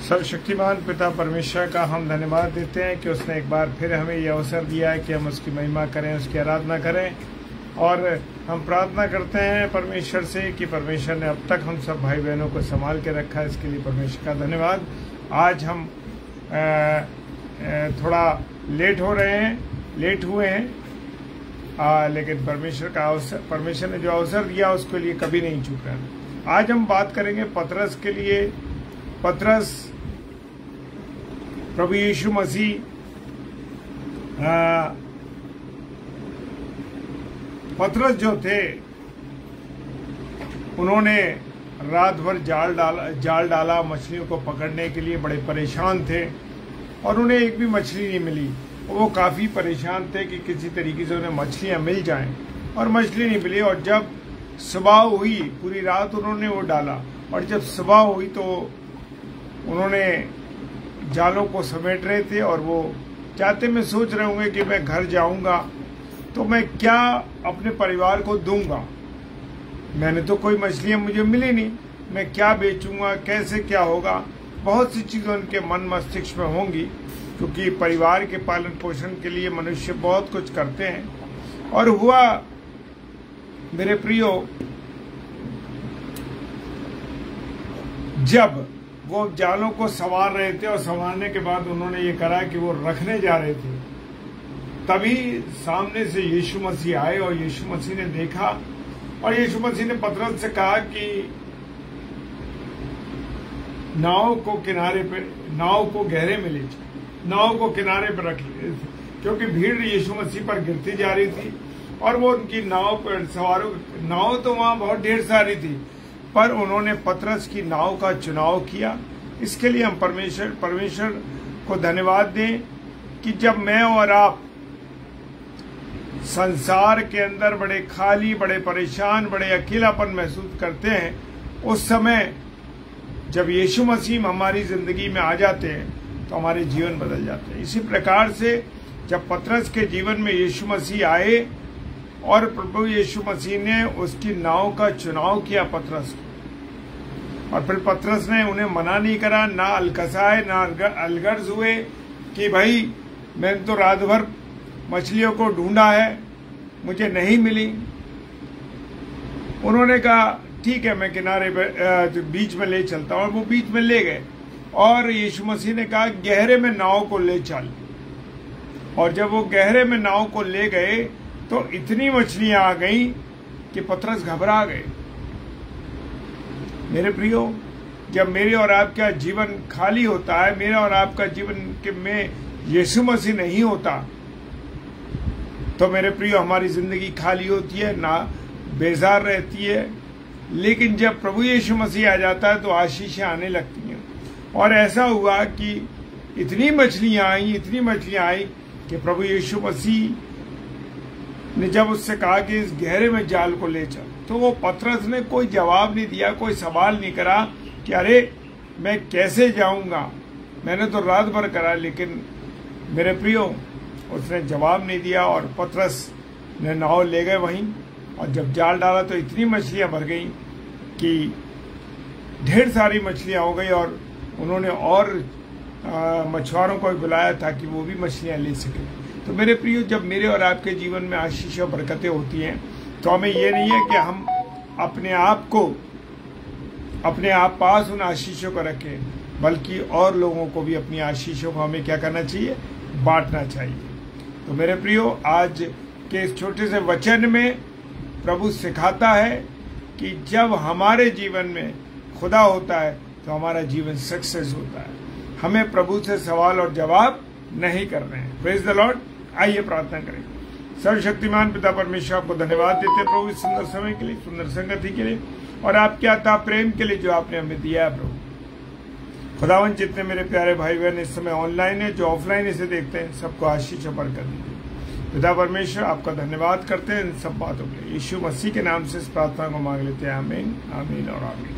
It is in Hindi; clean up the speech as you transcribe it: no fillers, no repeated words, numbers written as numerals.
सर्वशक्तिमान पिता परमेश्वर का हम धन्यवाद देते हैं कि उसने एक बार फिर हमें यह अवसर दिया है कि हम उसकी महिमा करें, उसकी आराधना करें। और हम प्रार्थना करते हैं परमेश्वर से कि परमेश्वर ने अब तक हम सब भाई बहनों को संभाल के रखा है, इसके लिए परमेश्वर का धन्यवाद। आज हम थोड़ा लेट हुए हैं, लेकिन परमेश्वर ने जो अवसर दिया उसके लिए कभी नहीं चूका। आज हम बात करेंगे पतरस के लिए। पतरस प्रभु यीशु मसीह पतरस जो थे उन्होंने रात भर जाल डाला मछलियों को पकड़ने के लिए। बड़े परेशान थे और उन्हें एक भी मछली नहीं मिली। वो काफी परेशान थे कि किसी तरीके से उन्हें मछलियां मिल जाएं, और मछली नहीं मिली। और जब सुबह हुई, पूरी रात उन्होंने वो डाला, और जब सुबह हुई तो उन्होंने जालों को समेट रहे थे। और वो चाहते में सोच रहे होंगे कि मैं घर जाऊंगा तो मैं क्या अपने परिवार को दूंगा। मैंने तो कोई मछलियां मुझे मिली नहीं, मैं क्या बेचूंगा, कैसे क्या होगा। बहुत सी चीजें उनके मन मस्तिष्क में होंगी, क्योंकि परिवार के पालन पोषण के लिए मनुष्य बहुत कुछ करते हैं। और हुआ मेरे प्रियो, जब वो जालों को संवार रहे थे और संवारने के बाद उन्होंने ये करा कि वो रखने जा रहे थे, तभी सामने से यीशु मसीह आए। और यीशु मसीह ने देखा, और यीशु मसीह ने पतरस से कहा कि नाव को गहरे में ले जाओ, नाव को किनारे पर रख ले, क्योंकि भीड़ यीशु मसीह पर गिरती जा रही थी। और वो उनकी नाव पर सवारों, नाव तो वहां बहुत ढेर सारी थी, पर उन्होंने पतरस की नाव का चुनाव किया। इसके लिए हम परमेश्वर को धन्यवाद दें कि जब मैं और आप संसार के अंदर बड़े खाली, बड़े परेशान, बड़े अकेलापन महसूस करते हैं, उस समय जब यीशु मसीह हमारी जिंदगी में आ जाते हैं तो हमारे जीवन बदल जाते हैं। इसी प्रकार से जब पतरस के जीवन में यीशु मसीह आए और प्रभु यीशु मसीह ने उसकी नाव का चुनाव किया पतरस, और फिर पतरस ने उन्हें मना नहीं करा, ना अलकसाए, ना अलगर्ज हुए कि भाई मैंने तो रात भर मछलियों को ढूंढा है, मुझे नहीं मिली। उन्होंने कहा ठीक है, मैं किनारे पे बीच में ले चलता हूं। और वो बीच में ले गए, और यीशु मसीह ने कहा गहरे में नाव को ले चल। और जब वो गहरे में नाव को ले गए तो इतनी मछलियां आ गई कि पतरस घबरा गए। मेरे प्रियो, जब मेरे और आपका जीवन खाली होता है, मेरा और आपका जीवन में यीशु मसीह नहीं होता, तो मेरे प्रियो हमारी जिंदगी खाली होती है, ना बेजार रहती है। लेकिन जब प्रभु यीशु मसीह आ जाता है तो आशीषें आने लगती हैं। और ऐसा हुआ कि इतनी मछलियां आई कि प्रभु यीशु मसीह ने जब उससे कहा कि इस गहरे में जाल को ले चल, तो वो पतरस ने कोई जवाब नहीं दिया, कोई सवाल नहीं करा कि अरे मैं कैसे जाऊंगा, मैंने तो रात भर करा। लेकिन मेरे प्रियो, उसने जवाब नहीं दिया, और पतरस ने नाव ले गए वहीं। और जब जाल डाला तो इतनी मछलियां भर गई कि ढेर सारी मछलियां हो गई। और उन्होंने और मछुआरों को बुलाया ताकि वो भी मछलियां ले सके। तो मेरे प्रियो, जब मेरे और आपके जीवन में आशीष और बरकतें होती हैं, तो हमें ये नहीं है कि हम अपने आप पास उन आशीषों को रखें, बल्कि और लोगों को भी अपनी आशीषों को हमें क्या करना चाहिए, बांटना चाहिए। तो मेरे प्रियो, आज के इस छोटे से वचन में प्रभु सिखाता है कि जब हमारे जीवन में खुदा होता है तो हमारा जीवन सक्सेस होता है। हमें प्रभु से सवाल और जवाब नहीं करने हैं। Praise the Lord. आइए प्रार्थना करें। सर्वशक्तिमान पिता परमेश्वर, आपको धन्यवाद देते हैं प्रभु इस सुंदर समय के लिए, सुंदर संगति के लिए, और आपके अता प्रेम के लिए जो आपने हमें दिया है। प्रभु खुदावन, जितने मेरे प्यारे भाई बहन इस समय ऑनलाइन है, जो ऑफलाइन इसे देखते हैं, सबको आशीष और बरकत दीजिए। पिता परमेश्वर, आपका धन्यवाद करते हैं इन सब बातों के लिए। यीशु मसीह के नाम से इस प्रार्थना को मांग लेते हैं। आमीन, आमीन और आमीन।